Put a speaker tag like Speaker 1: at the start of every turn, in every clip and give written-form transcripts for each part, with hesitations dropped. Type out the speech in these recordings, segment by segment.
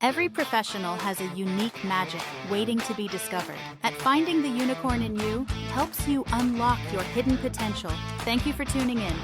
Speaker 1: Every professional has a unique magic waiting to be discovered. At Finding the Unicorn in You helps you unlock your hidden potential. Thank you for tuning in.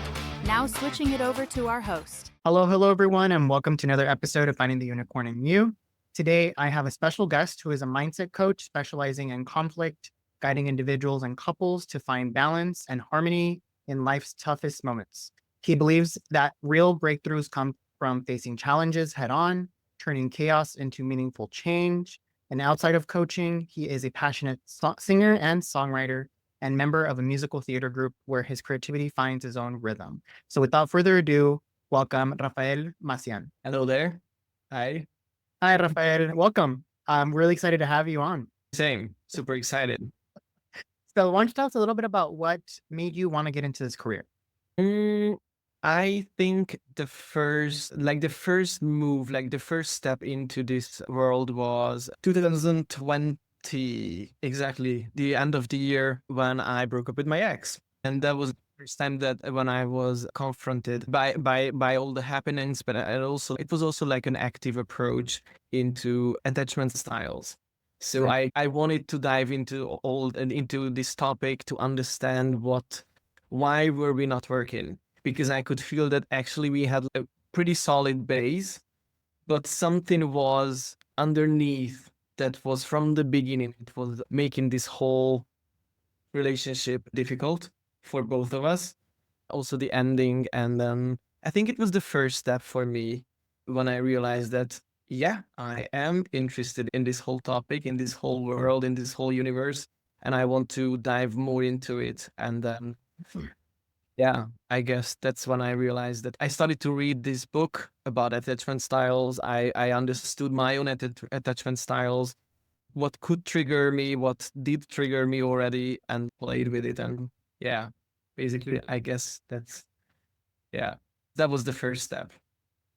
Speaker 1: Now switching it over to our host.
Speaker 2: Hello, everyone, and welcome to another episode of Finding the Unicorn in You. Today, I have a special guest who is a mindset coach specializing in conflict, guiding individuals and couples to find balance and harmony in life's toughest moments. He believes that real breakthroughs come from facing challenges head on, turning chaos into meaningful change. And outside of coaching, he is a passionate singer and songwriter and member of a musical theater group where his creativity finds his own rhythm. So without further ado, welcome Rafael Macean.
Speaker 3: Hello there. Hi.
Speaker 2: Hi, Rafael. Welcome. I'm really excited to have you on.
Speaker 3: Same. Super excited.
Speaker 2: So why don't you tell us a little bit about what made you want to get into this career?
Speaker 3: I think the first move, the first step into this world was 2020, exactly the end of the year when I broke up with my ex. And that was the first time that when I was confronted by all the happenings, but it was also like an active approach into attachment styles. So I wanted to dive into this topic to understand why were we not working? Because I could feel that actually we had a pretty solid base, but something was underneath that was from the beginning. It was making this whole relationship difficult for both of us. Also the ending. And then I think it was the first step for me when I realized that, yeah, I am interested in this whole topic, in this whole world, in this whole universe, and I want to dive more into it. And then, yeah, I guess that's when I realized that I started to read this book about attachment styles. I understood my own attachment styles, what could trigger me, what did trigger me already, and played with it. And yeah, basically, I guess that was the first step.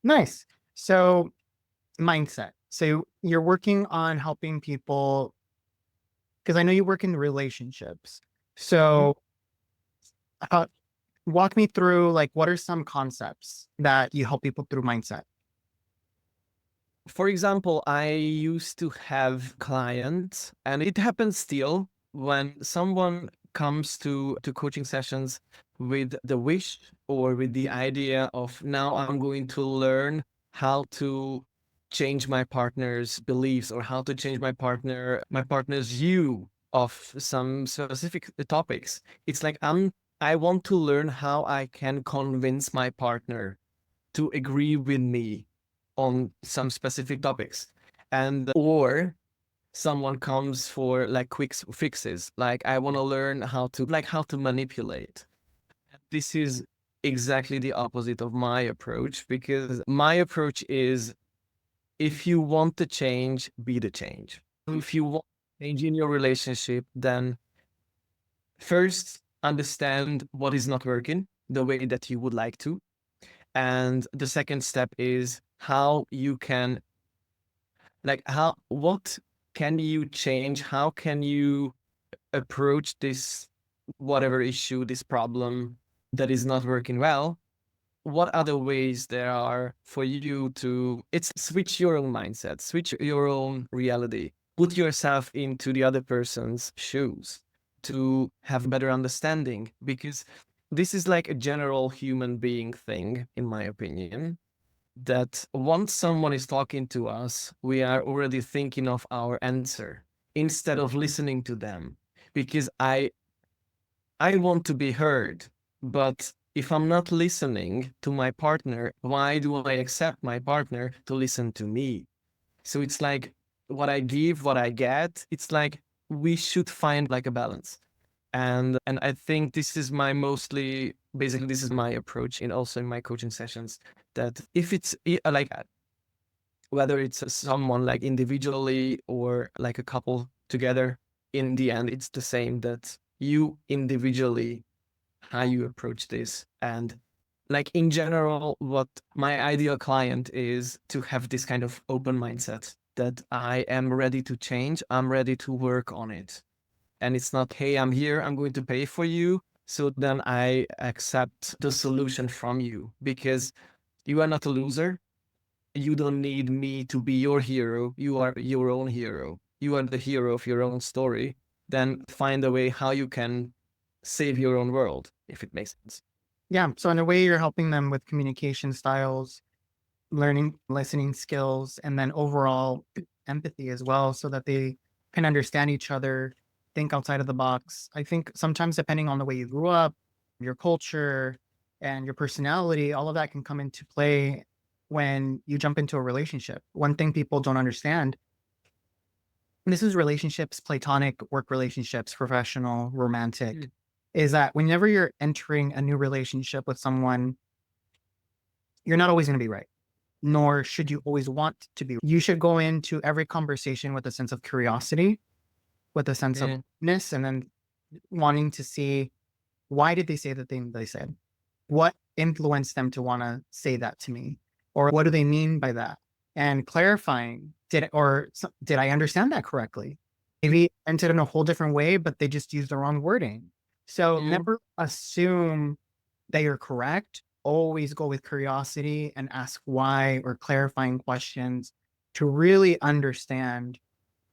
Speaker 2: Nice. So mindset. So you're working on helping people, because I know you work in relationships. So walk me through, what are some concepts that you help people through mindset?
Speaker 3: For example, I used to have clients, and it happens still, when someone comes to coaching sessions with the wish or with the idea of, now I'm going to learn how to change my partner's beliefs or how to change my partner's view of some specific topics. It's like I want to learn how I can convince my partner to agree with me on some specific topics. And or someone comes for quick fixes, I want to learn how to manipulate. This is exactly the opposite of my approach, because my approach is, if you want to change, be the change. If you want change in your relationship, then first understand what is not working the way that you would like to. And the second step is how you can, what can you change? How can you approach this, whatever issue, this problem that is not working well? What other ways there are for you to switch your own mindset, switch your own reality, put yourself into the other person's shoes to have a better understanding? Because this is like a general human being thing, in my opinion, that once someone is talking to us, we are already thinking of our answer instead of listening to them. Because I want to be heard, but if I'm not listening to my partner, why do I accept my partner to listen to me? So it's like, what I give, what I get. It's like we should find a balance. And I think this is this is my approach also in my coaching sessions, that if it's whether it's someone individually or a couple together, in the end, it's the same, that you individually, how you approach this. And in general, what my ideal client is to have this kind of open mindset, that I am ready to change, I'm ready to work on it. And it's not, hey, I'm here, I'm going to pay for you, so then I accept the solution from you, because you are not a loser. You don't need me to be your hero. You are your own hero. You are the hero of your own story. Then find a way how you can save your own world, if it makes sense.
Speaker 2: Yeah. So in a way, you're helping them with communication styles, learning, listening skills, and then overall empathy as well, so that they can understand each other, think outside of the box. I think sometimes, depending on the way you grew up, your culture, and your personality, all of that can come into play when you jump into a relationship. One thing people don't understand, and this is relationships, platonic, work relationships, professional, romantic, is that whenever you're entering a new relationship with someone, you're not always going to be right, nor should you always want to be. You should go into every conversation with a sense of curiosity, with a sense of openness, and then wanting to see, why did they say the thing they said? What influenced them to want to say that to me? Or what do they mean by that? And clarifying, did I understand that correctly? Maybe it entered in a whole different way, but they just used the wrong wording. So never assume that you're correct. Always go with curiosity and ask why, or clarifying questions to really understand,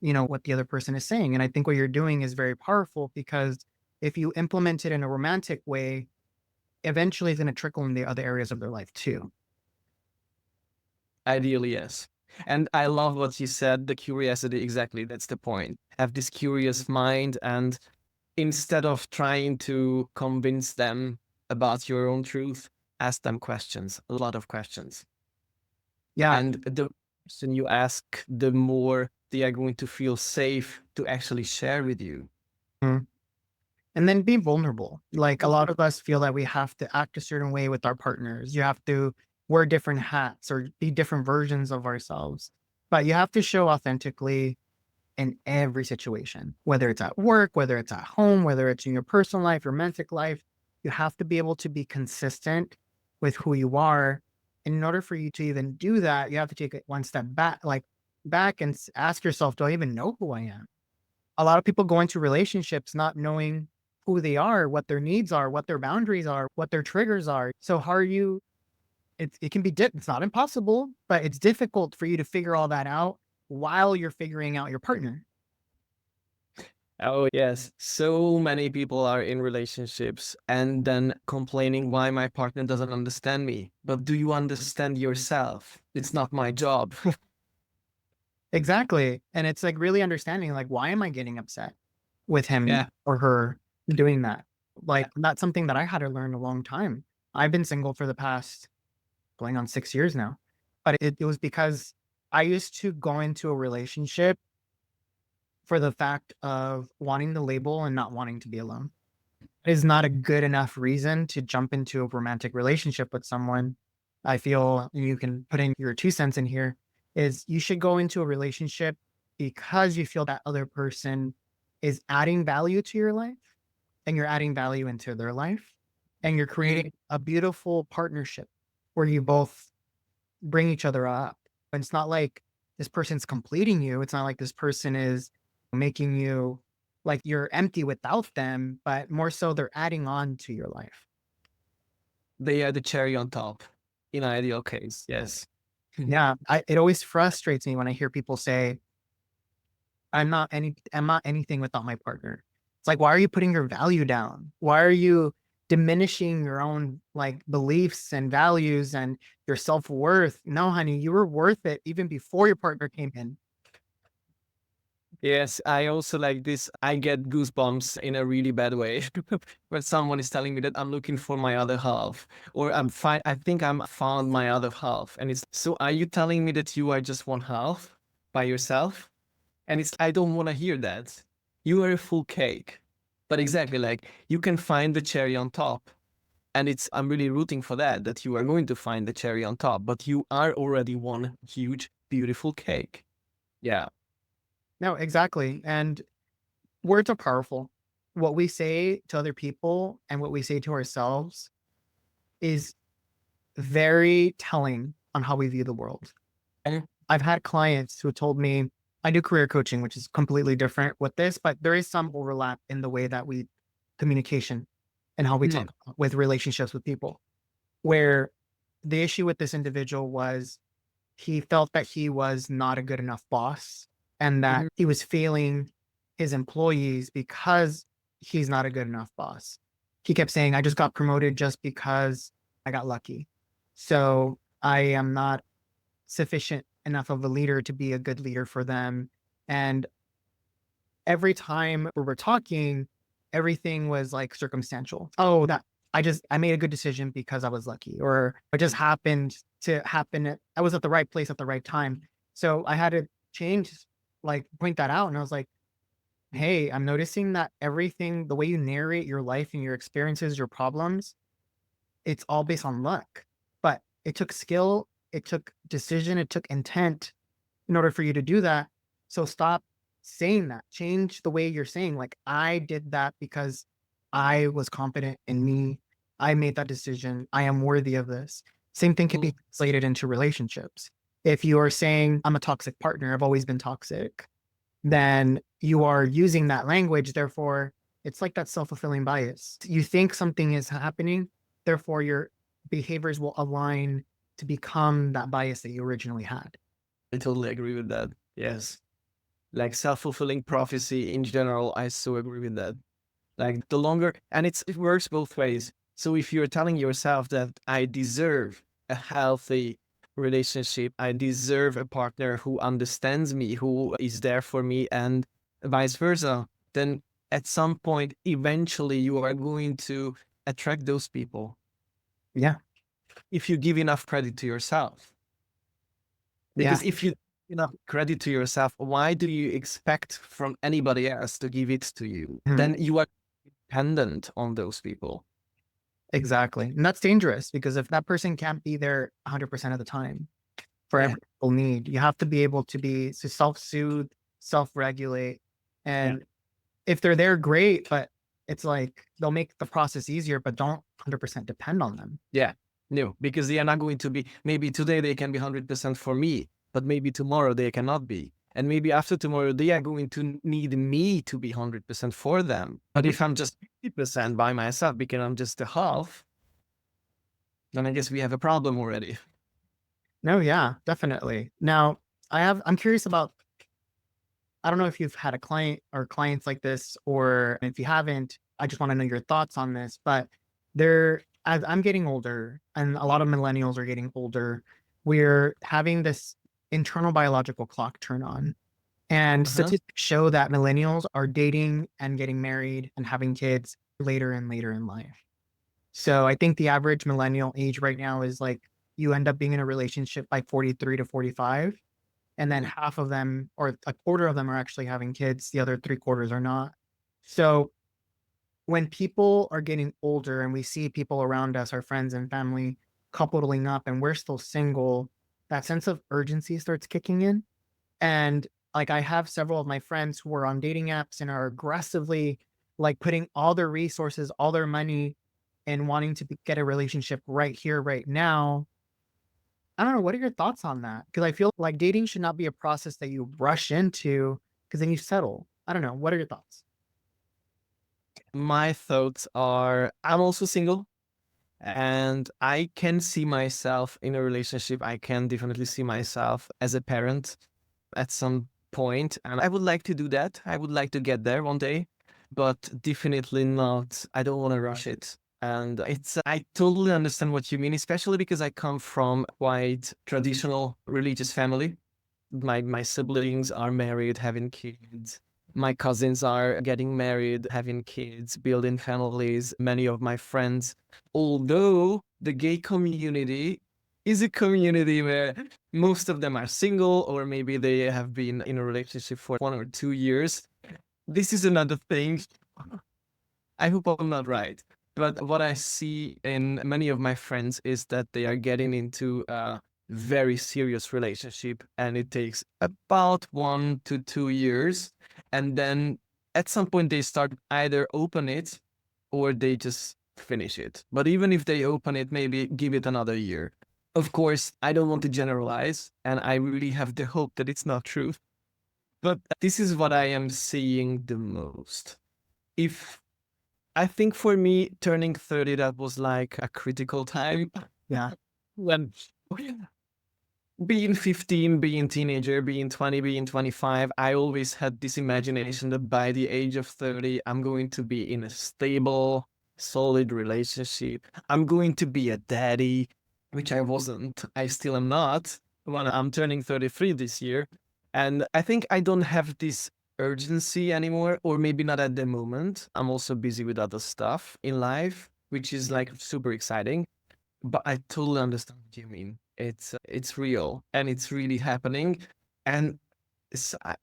Speaker 2: what the other person is saying. And I think what you're doing is very powerful, because if you implement it in a romantic way, eventually it's going to trickle in the other areas of their life too.
Speaker 3: Ideally, yes. And I love what you said, the curiosity. Exactly. That's the point. Have this curious mind, and instead of trying to convince them about your own truth, ask them questions, a lot of questions.
Speaker 2: Yeah.
Speaker 3: And the question you ask, the more they are going to feel safe to actually share with you.
Speaker 2: Mhm. And then be vulnerable. Like, a lot of us feel that we have to act a certain way with our partners. You have to wear different hats or be different versions of ourselves. But you have to show authentically in every situation, whether it's at work, whether it's at home, whether it's in your personal life, romantic life. You have to be able to be consistent with who you are. And in order for you to even do that, you have to take it one step back and ask yourself, do I even know who I am? A lot of people go into relationships not knowing who they are, what their needs are, what their boundaries are, what their triggers are. So how are you? It can be it's not impossible, but it's difficult for you to figure all that out while you're figuring out your partner.
Speaker 3: Oh, yes. So many people are in relationships and then complaining why my partner doesn't understand me. But do you understand yourself? It's not my job.
Speaker 2: Exactly. And it's like really understanding, like, why am I getting upset with him
Speaker 3: Yeah.
Speaker 2: or her doing that? Like, that's something that I had to learn a long time. I've been single for the past going on 6 years now, but it was because I used to go into a relationship for the fact of wanting the label and not wanting to be alone. It is not a good enough reason to jump into a romantic relationship with someone. I feel you can put in your 2 cents in here, is you should go into a relationship because you feel that other person is adding value to your life, and you're adding value into their life, and you're creating a beautiful partnership where you both bring each other up. And it's not like this person's completing you. It's not like this person is making you like you're empty without them, but more so they're adding on to your life.
Speaker 3: They are the cherry on top in ideal case. Yes.
Speaker 2: Yeah. It always frustrates me when I hear people say, I'm not anything without my partner. It's like, why are you putting your value down? Why are you diminishing your own like beliefs and values and your self-worth? No, honey, you were worth it even before your partner came in.
Speaker 3: Yes, I also like this. I get goosebumps in a really bad way when someone is telling me that I'm looking for my other half, or I think I'm found my other half. And it's, so are you telling me that you are just one half by yourself? And it's, I don't want to hear that. You are a full cake. But exactly, like, you can find the cherry on top. And it's, I'm really rooting for that you are going to find the cherry on top, but you are already one huge, beautiful cake. Yeah.
Speaker 2: No, exactly. And words are powerful. What we say to other people and what we say to ourselves is very telling on how we view the world.
Speaker 3: Mhm.
Speaker 2: I've had clients who told me, I do career coaching, which is completely different with this, but there is some overlap in the way that we communication and how we
Speaker 3: Yeah.
Speaker 2: talk with relationships with people, where the issue with this individual was he felt that he was not a good enough boss and that he was failing his employees because he's not a good enough boss. He kept saying, I just got promoted just because I got lucky. So I am not sufficient enough of a leader to be a good leader for them. And every time we were talking, everything was like circumstantial. Oh, that I made a good decision because I was lucky, or it just happened to happen. I was at the right place at the right time. So I had to change, like point that out. And I was like, hey, I'm noticing that everything, the way you narrate your life and your experiences, your problems, it's all based on luck. But it took skill, it took decision, it took intent in order for you to do that. So stop saying that. Change the way you're saying, like, I did that because I was confident in me. I made that decision. I am worthy of this. Same thing can be translated into relationships. If you are saying, I'm a toxic partner, I've always been toxic, then you are using that language. Therefore, it's like that self-fulfilling bias. You think something is happening, therefore your behaviors will align to become that bias that you originally had.
Speaker 3: I totally agree with that. Yes. Like self-fulfilling prophecy in general, I so agree with that. Like the longer, and it works both ways. So if you're telling yourself that I deserve a healthy relationship, I deserve a partner who understands me, who is there for me, and vice versa, then at some point, eventually you are going to attract those people.
Speaker 2: Yeah.
Speaker 3: If you give enough credit to yourself. Because if you give enough credit to yourself, why do you expect from anybody else to give it to you? Then you are dependent on those people.
Speaker 2: Exactly. And that's dangerous because if that person can't be there 100% of the time for every people need, you have to be able to be to self-soothe, self-regulate. And if they're there, great, but it's like they'll make the process easier, but don't 100% depend on them.
Speaker 3: Yeah, no, because they are not going to be, maybe today they can be 100% for me, but maybe tomorrow they cannot be. And maybe after tomorrow, they are going to need me to be 100% for them. But if I'm just 50% by myself because I'm just a half, then I guess we have a problem already.
Speaker 2: No, yeah, definitely. Now, I'm curious about, I don't know if you've had a client or clients like this, or if you haven't, I just want to know your thoughts on this. But as I'm getting older, and a lot of millennials are getting older, we're having this internal biological clock turn on. And statistics show that millennials are dating and getting married and having kids later and later in life. So I think the average millennial age right now is like you end up being in a relationship by 43 to 45. And then half of them, or a quarter of them, are actually having kids. The other three quarters are not. So when people are getting older and we see people around us, our friends and family, coupling up and we're still single, that sense of urgency starts kicking in. And like I have several of my friends who are on dating apps and are aggressively like putting all their resources, all their money and wanting to get a relationship right here, right now. I don't know. What are your thoughts on that? Because I feel like dating should not be a process that you rush into because then you settle. I don't know. What are your thoughts?
Speaker 3: My thoughts are, I'm also single and I can see myself in a relationship. I can definitely see myself as a parent at some point, and I would like to do that. I would like to get there one day, but definitely not. I don't want to rush it. And I totally understand what you mean, especially because I come from quite traditional religious family. My siblings are married, having kids. My cousins are getting married, having kids, building families. Many of my friends, although the gay community is a community where most of them are single, or maybe they have been in a relationship for 1 or 2 years. This is another thing. I hope I'm not right. But what I see in many of my friends is that they are getting into a very serious relationship, and it takes about 1 to 2 years. And then at some point they start either open it or they just finish it. But even if they open it, maybe give it another year. Of course, I don't want to generalize, and I really have the hope that it's not true. But this is what I am seeing the most. I think for me, turning 30, that was like a critical time.
Speaker 2: Yeah.
Speaker 3: When being 15, being teenager, being 20, being 25, I always had this imagination that by the age of 30, I'm going to be in a stable, solid relationship. I'm going to be a daddy, which I wasn't. I still am not. When I'm turning 33 this year. And I think I don't have this urgency anymore, or maybe not at the moment. I'm also busy with other stuff in life, which is like super exciting. But I totally understand what you mean. It's real and it's really happening. And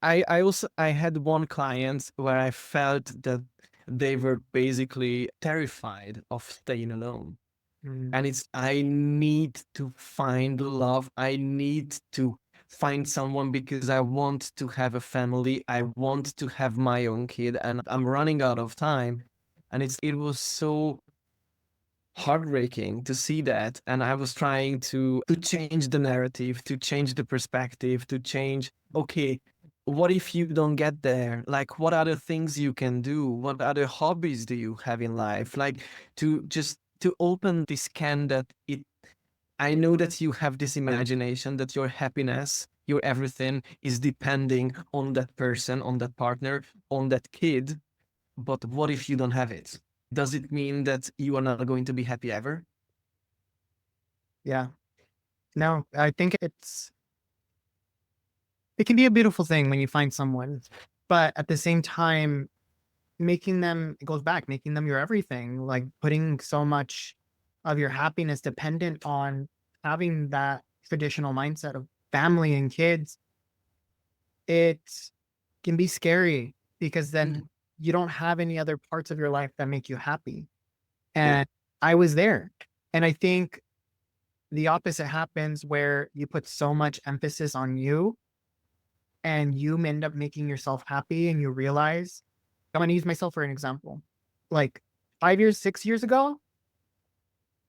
Speaker 3: I also I had one client where I felt that they were basically terrified of staying alone.
Speaker 2: Mm.
Speaker 3: And it's I need to find love. I need to find someone because I want to have a family. I want to have my own kid, and I'm running out of time. And it was so heartbreaking to see that, and I was trying to change the narrative, to change the perspective, to change, okay, what if you don't get there, like what other things you can do, what other hobbies do you have in life, like to just to open this can that it I know that you have this imagination that your happiness, your everything is depending on that person, on that partner, on that kid, but what if you don't have it? Does it mean that you are not going to be happy ever?
Speaker 2: Yeah. No, I think it can be a beautiful thing when you find someone, but at the same time, it goes back, making them your everything, like putting so much of your happiness dependent on having that traditional mindset of family and kids. It can be scary because then
Speaker 3: Mhm.
Speaker 2: you don't have any other parts of your life that make you happy.
Speaker 3: Yeah.
Speaker 2: And I was there. And I think the opposite happens where you put so much emphasis on you and you end up making yourself happy and you realize, I'm going to use myself for an example. Like 5 years, 6 years ago,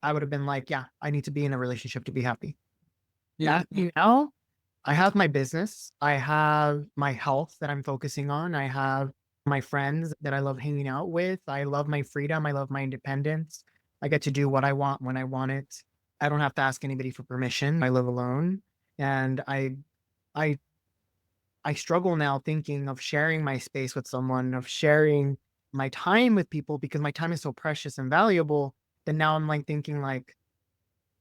Speaker 2: I would have been like, yeah, I need to be in a relationship to be happy.
Speaker 3: Yeah.
Speaker 2: That now I have my business. I have my health that I'm focusing on. I have my friends that I love hanging out with. I love my freedom. I love my independence. I get to do what I want when I want it. I don't have to ask anybody for permission. I live alone. And I I struggle now thinking of sharing my space with someone, of sharing my time with people because my time is so precious and valuable. Then now I'm like thinking like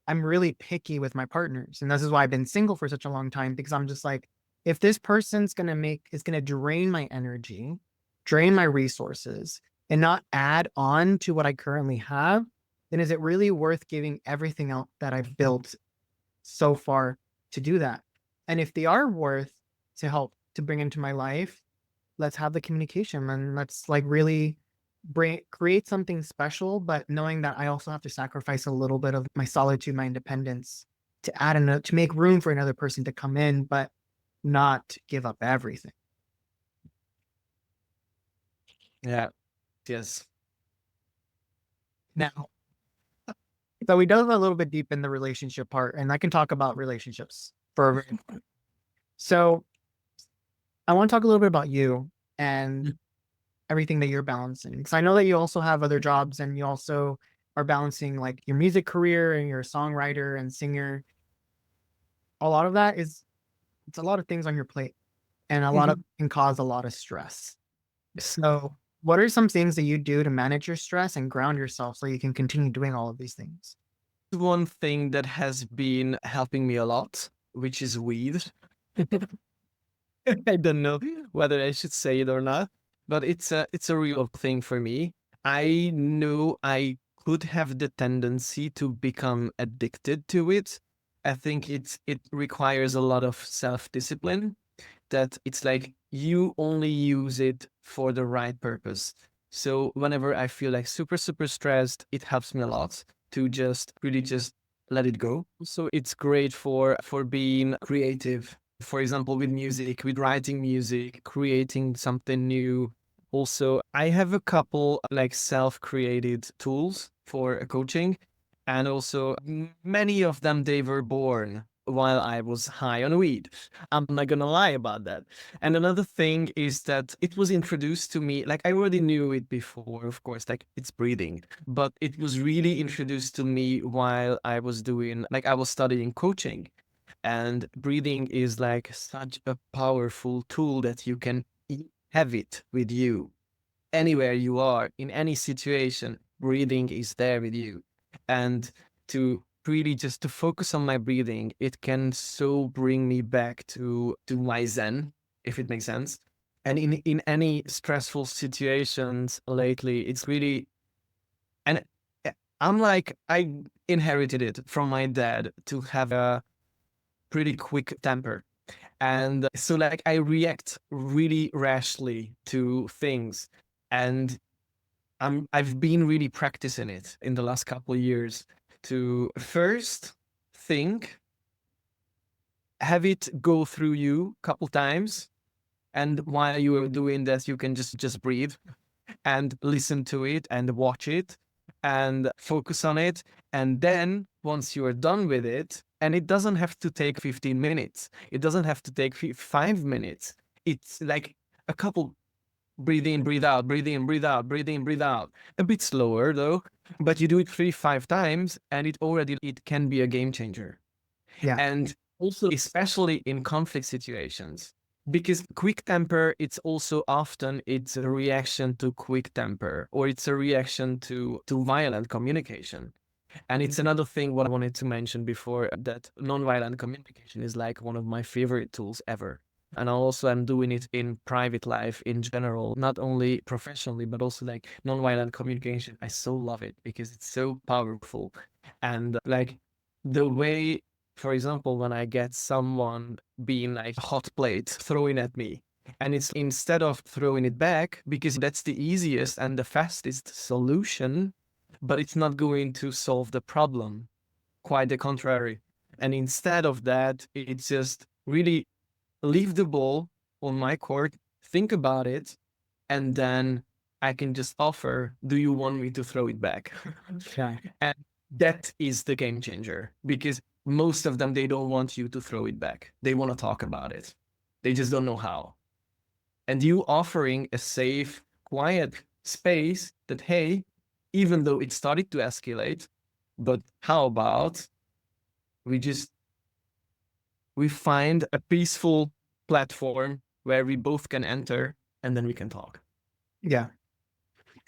Speaker 2: I'm really picky with my partners. And this is why I've been single for such a long time because I'm just like, if this person's gonna drain my energy, drain my resources, and not add on to what I currently have, then is it really worth giving everything else that I've built so far to do that? And if they are worth to help to bring into my life, let's have the communication and let's like really create something special, but knowing that I also have to sacrifice a little bit of my solitude, my independence to to make room for another person to come in, but not give up everything.
Speaker 3: Yeah. Yes.
Speaker 2: Now, so we dove a little bit deep in the relationship part, and I can talk about relationships for a so I want to talk a little bit about you and everything that you're balancing. Because I know that you also have other jobs and you also are balancing like your music career and you're a songwriter and singer. A lot of that is it's a lot of things on your plate and a lot of
Speaker 3: Mhm.
Speaker 2: can cause a lot of stress. So what are some things that you do to manage your stress and ground yourself so you can continue doing all of these things?
Speaker 3: One thing that has been helping me a lot, which is weed. I don't know whether I should say it or not, but it's a real thing for me. I know I could have the tendency to become addicted to it. I think it requires a lot of self-discipline, that it's like you only use it for the right purpose. So whenever I feel like super, super stressed, it helps me a lot to just really just let it go. So it's great for being creative. For example, with music, with writing music, creating something new. Also, I have a couple like self-created tools for coaching, and also many of them they were born while I was high on weed. I'm not gonna lie about that. And another thing is that it was introduced to me, like I already knew it before, of course, like it's breathing, but it was really introduced to me while I was doing, like I was studying coaching. And breathing is like such a powerful tool that you can have it with you anywhere you are, in any situation. Breathing is there with you. And to really just to focus on my breathing, it can so bring me back to my zen, if it makes sense. And in any stressful situations lately, it's really, and I'm like, I inherited it from my dad to have a pretty quick temper. And so like I react really rashly to things. And I've been really practicing it in the last couple of years to first think, have it go through you a couple times. And while you are doing that, you can just breathe and listen to it and watch it and focus on it. And then once you are done with it, and it doesn't have to take 15 minutes, it doesn't have to take 5 minutes. It's like a couple, breathe in, breathe out, breathe in, breathe out, breathe in, breathe out. A bit slower though, but you do it 3-5 times and it can be a game changer.
Speaker 2: Yeah.
Speaker 3: And also, especially in conflict situations, because quick temper, it's also often it's a reaction to quick temper, or it's a reaction to violent communication. And it's another thing what I wanted to mention before, that nonviolent communication is like one of my favorite tools ever. And also I'm doing it in private life in general, not only professionally, but also like nonviolent communication. I so love it because it's so powerful. And like the way, for example, when I get someone being like a hot plate throwing at me, and it's instead of throwing it back, because that's the easiest and the fastest solution, but it's not going to solve the problem. Quite the contrary. And instead of that, it's just really leave the ball on my court, think about it, and then I can just offer, do you want me to throw it back?
Speaker 2: Yeah.
Speaker 3: And that is the game changer, because most of them, they don't want you to throw it back. They want to talk about it. They just don't know how. And you offering a safe, quiet space that, hey, even though it started to escalate, but how about we find a peaceful platform where we both can enter, and then we can talk.
Speaker 2: Yeah.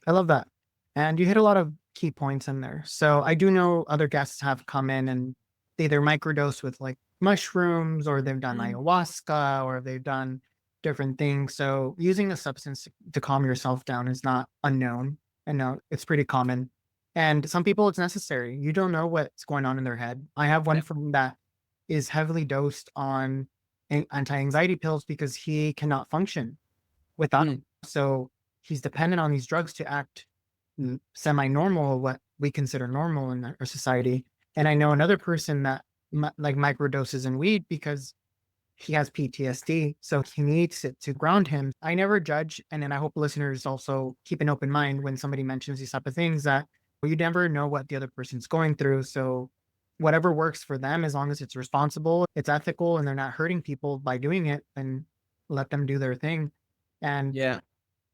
Speaker 2: I love that. And you hit a lot of key points in there. So I do know other guests have come in and they either microdose with like mushrooms, or they've done ayahuasca, or they've done different things. So using a substance to calm yourself down is not unknown. And no, it's pretty common. And some people it's necessary. You don't know what's going on in their head. I have one from that is heavily dosed on anti-anxiety pills because he cannot function without them. So he's dependent on these drugs to act semi-normal, what we consider normal in our society. And I know another person that like microdoses in weed because he has PTSD, so he needs it to ground him. I never judge, and then I hope listeners also keep an open mind when somebody mentions these type of things, that you never know what the other person's going through. So whatever works for them, as long as it's responsible, it's ethical, and they're not hurting people by doing it, then let them do their thing. And
Speaker 3: Yeah.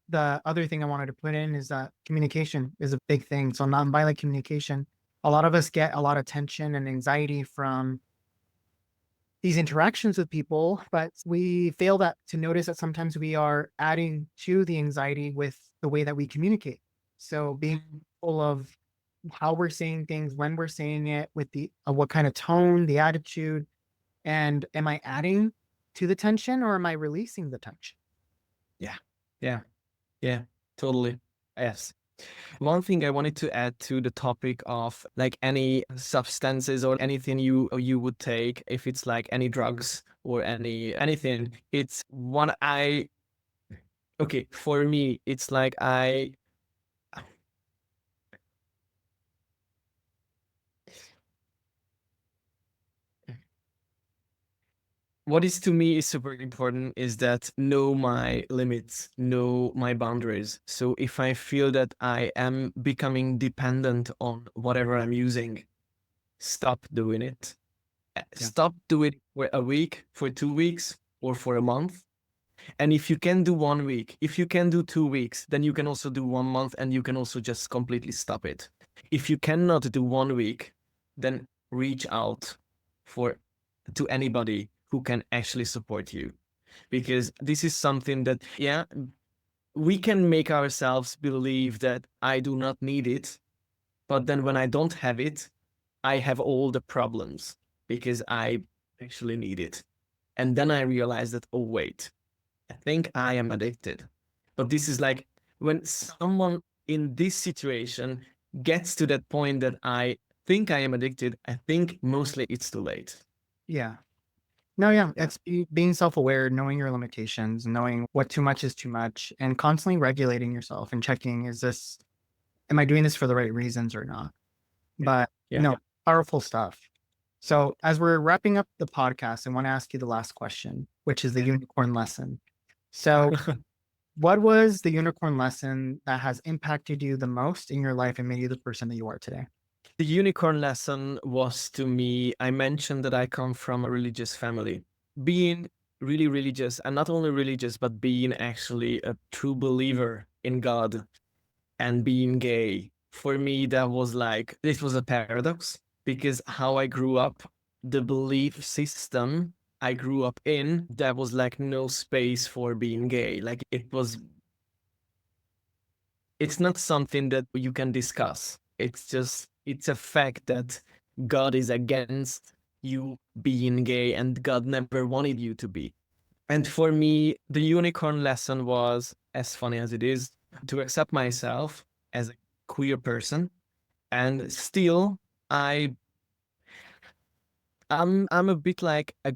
Speaker 2: the other thing I wanted to put in is that communication is a big thing. So nonviolent communication, a lot of us get a lot of tension and anxiety from these interactions with people, but we fail that to notice that sometimes we are adding to the anxiety with the way that we communicate. So being full of how we're saying things, when we're saying it, with the what kind of tone, the attitude, and am I adding to the tension or am I releasing the tension?
Speaker 3: Yeah, totally. Yes. One thing I wanted to add to the topic of like any substances or anything you would take, if it's like any drugs or anything, it's one okay, for me, it's like what is to me is super important is that know my limits, know my boundaries. So if I feel that I am becoming dependent on whatever I'm using, stop doing it. Stop doing it for a week, for 2 weeks, or for a month. And if you can do 1 week, if you can do 2 weeks, then you can also do 1 month, and you can also just completely stop it. If you cannot do 1 week, then reach out for to anybody who can actually support you. Because this is something that, yeah, we can make ourselves believe that I do not need it. But then when I don't have it, I have all the problems because I actually need it. And then I realized that, oh, wait, I think I am addicted. But this is like when someone in this situation gets to that point that I think I am addicted, I think mostly it's too late.
Speaker 2: Yeah. No, yeah.
Speaker 3: Yeah.
Speaker 2: It's being self-aware, knowing your limitations, knowing what too much is too much, and constantly regulating yourself and checking, am I doing this for the right reasons or not? But
Speaker 3: Yeah.
Speaker 2: no, powerful stuff. So as we're wrapping up the podcast, I want to ask you the last question, which is the unicorn lesson. So what was the unicorn lesson that has impacted you the most in your life and made you the person that you are today?
Speaker 3: The unicorn lesson was, to me, I mentioned that I come from a religious family. Being really religious, and not only religious, but being actually a true believer in God and being gay, for me, that was like, this was a paradox because how I grew up, the belief system I grew up in, there was like no space for being gay. Like it's not something that you can discuss. It's a fact that God is against you being gay and God never wanted you to be. And for me, the unicorn lesson was, as funny as it is, to accept myself as a queer person. And still, I I'm a bit like I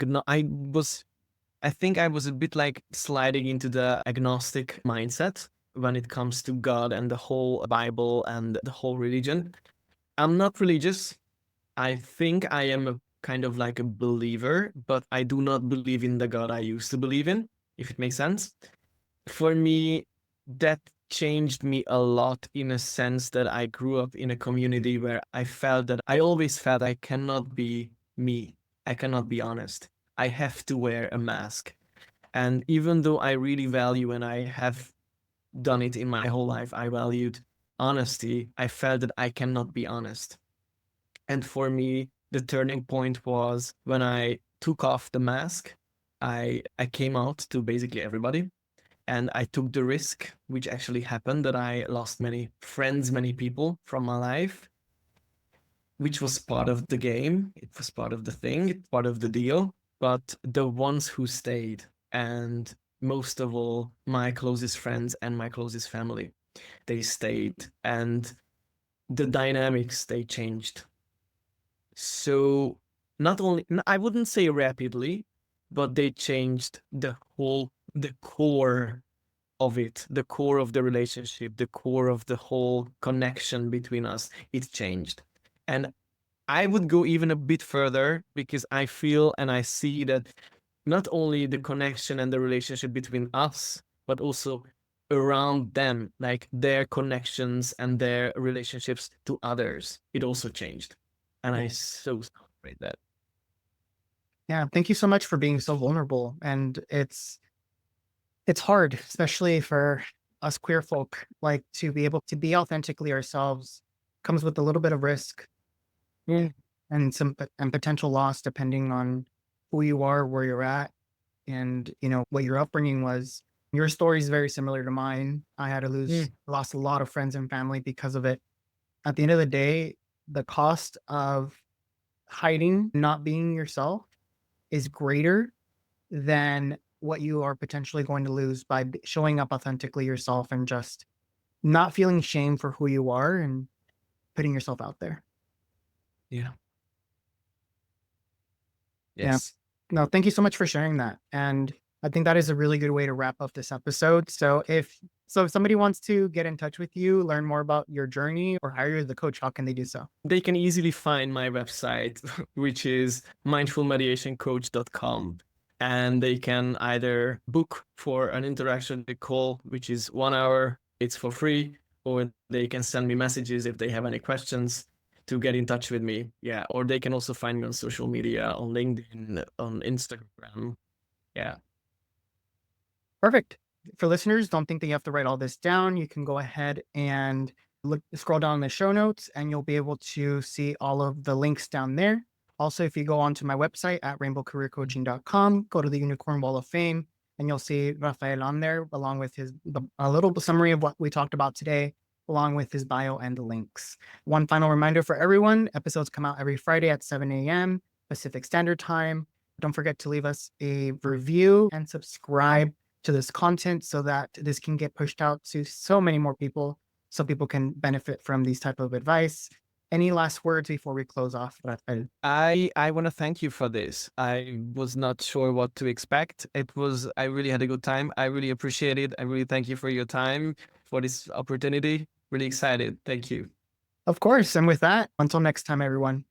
Speaker 3: think I was a bit like sliding into the agnostic mindset when it comes to God and the whole Bible and the whole religion. I'm not religious. I think I am a kind of like a believer, but I do not believe in the God I used to believe in, if it makes sense. For me, that changed me a lot in a sense that I grew up in a community where I always felt I cannot be me. I cannot be honest. I have to wear a mask. And even though I really value and I have done it in my whole life, I valued honesty, I felt that I cannot be honest. And for me, the turning point was when I took off the mask. I came out to basically everybody and I took the risk, which actually happened, that I lost many friends, many people from my life, which was part of the game. It was part of the thing, it's part of the deal. But the ones who stayed, and most of all, my closest friends and my closest family, they stayed. And the dynamics, they changed. So not only, I wouldn't say rapidly, but they changed the core of it, the core of the relationship, the core of the whole connection between us. It changed. And I would go even a bit further because I feel and I see that not only the connection and the relationship between us, but also around them, like their connections and their relationships to others, it also changed. And I so celebrate that.
Speaker 2: Yeah, thank you so much for being so vulnerable. And it's hard, especially for us queer folk, like to be able to be authentically ourselves comes with a little bit of risk
Speaker 3: Mm.
Speaker 2: and and potential loss depending on who you are, where you're at, and what your upbringing was. Your story is very similar to mine. I had to lost a lot of friends and family because of it. At the end of the day, the cost of hiding, not being yourself is greater than what you are potentially going to lose by showing up authentically yourself and just not feeling shame for who you are and putting yourself out there.
Speaker 3: Yeah.
Speaker 2: Yeah.
Speaker 3: Yes.
Speaker 2: No, thank you so much for sharing that. And I think that is a really good way to wrap up this episode. So if somebody wants to get in touch with you, learn more about your journey or hire you as the coach, how can they do so?
Speaker 3: They can easily find my website, which is mindfulmediationcoach.com. And they can either book for an interaction call, which is 1 hour, it's for free, or they can send me messages if they have any questions to get in touch with me. Yeah. Or they can also find me on social media, on LinkedIn, on Instagram. Yeah.
Speaker 2: Perfect. For listeners, don't think that you have to write all this down. You can go ahead and scroll down the show notes and you'll be able to see all of the links down there. Also, if you go onto my website at rainbowcareercoaching.com, go to the Unicorn Wall of Fame, and you'll see Rafael on there, along with a little summary of what we talked about today, along with his bio and the links. One final reminder for everyone, episodes come out every Friday at 7 a.m. Pacific Standard Time. Don't forget to leave us a review and subscribe to this content so that this can get pushed out to so many more people, so people can benefit from these type of advice. Any last words before we close off, Rafael?
Speaker 3: I want to thank you for this. I was not sure what to expect. I really had a good time. I really appreciate it. I really thank you for your time, for this opportunity. Really excited. Thank you.
Speaker 2: Of course. And with that, until next time, everyone.